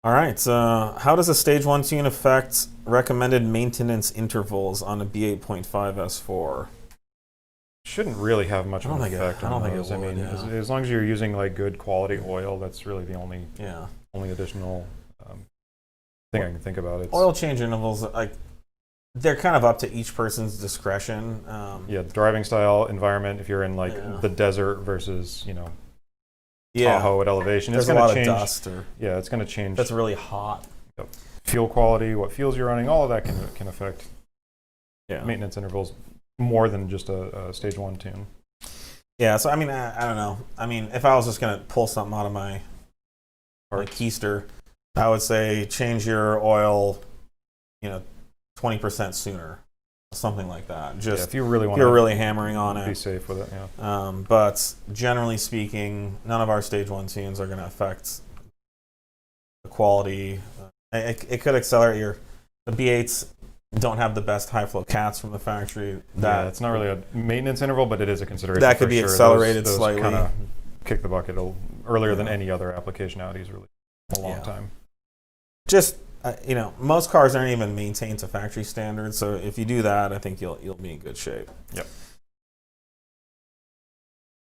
All right. So, how does a Stage 1 tune affect recommended maintenance intervals on a B8.5 S4? Shouldn't really have much of an effect on think it those. I would, mean, yeah. as long as you're using like good quality oil, that's really the only Yeah. additional thing I can think about. It's, Oil change intervals, like, they're kind of up to each person's discretion. yeah, driving style, environment. If you're in like Yeah. the desert versus Yeah. Tahoe at elevation, There's it's a going lot to change. of dust, or Yeah, it's going to change. that's really hot. Fuel quality, what fuels you're running, all of that can affect maintenance intervals more than just a Stage 1 tune. Yeah, so I mean, I don't know. I mean, if I was just gonna pull something out of my keister, I would say change your oil, 20% sooner, something like that. Just if you really want, if you're really hammering on it, be safe with it. Yeah. But generally speaking, none of our Stage 1 tunes are gonna affect the quality. It could accelerate the B8s. Don't have the best high flow cats from the factory. It's not really a maintenance interval, but it is a consideration. That could be accelerated those slightly. Kind of kick the bucket earlier than any other application nowadays. Really, a long time. Just most cars aren't even maintained to factory standards, so if you do that, I think you'll be in good shape. Yep.